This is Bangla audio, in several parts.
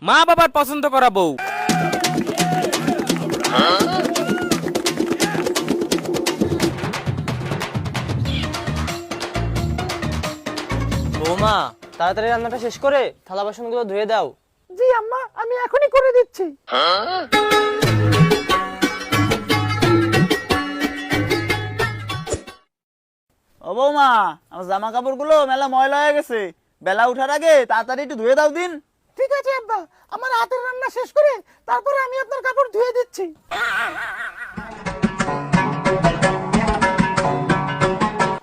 মা বাবার পছন্দ করা বউ। বৌমা তাড়াতাড়ি রান্নাটা শেষ করে থালা বাসনগুলো ধুয়ে দাও। জি আম্মা, আমি এখনই করে দিচ্ছি। ও বৌমা, আমার জামা কাপড়গুলো মেলা ময়লা হয়ে গেছে, বেলা উঠার আগে তাড়াতাড়ি একটু ধুয়ে দাও দিন। ঠিক আছে আব্বা, আমার হাতের রান্না শেষ করে তারপরে আমি আপনার কাপড় ধুয়ে দিচ্ছি।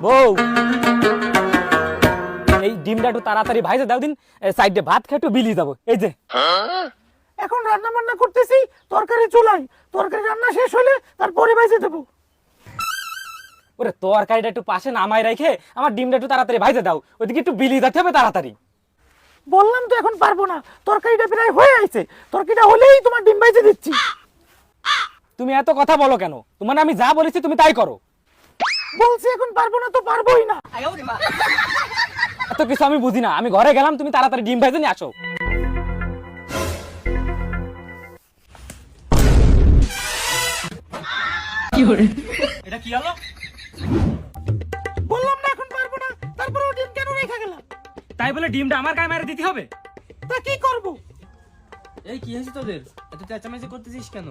বউ, এই ডিমটা একটু তাড়াতাড়ি ভাইজে দাও দিন, সাইডে ভাত খেয়ে একটু বিলি যাবো। এই যে এখন রান্না বান্না করতেছি, তরকারি চুলাই, তরকারি রান্না শেষ হলে তারপরে ভেজে দেবো। ওরে তরকারিটা একটু পাশে নামাই রেখে আমার ডিমটা একটু তাড়াতাড়ি ভাইজে দাও, ওইদিকে একটু বিলি যেতে হবে তাড়াতাড়ি। বললাম তো এখন পারবো না, তরকারিটা প্রায় হয়ে আইছে, তরকারিটা হলেই তোমার ডিম ভেজে দিচ্ছি। তুমি এত কথা বলো কেন? তোমার আমি যা বলেছি তুমি তাই করো। বলছি এখন পারবো না তো পারবোই না। এত কিছু আমি বুঝি না, আমি ঘরে গেলাম, তুমি তাড়াতাড়ি ডিম ভেজে নিয়ে আসো। এটা কি হলো? বললাম না এখন পারবো না, তারপরেও ডিম কেন রেখে গেলাম? তাই বলে ডিমটা আমার গায়ে মেরে দিতে হবে? তা কি করবো? এই কি হয়েছে তোদের? এত চেঁচামেচি করতেছিস কেন?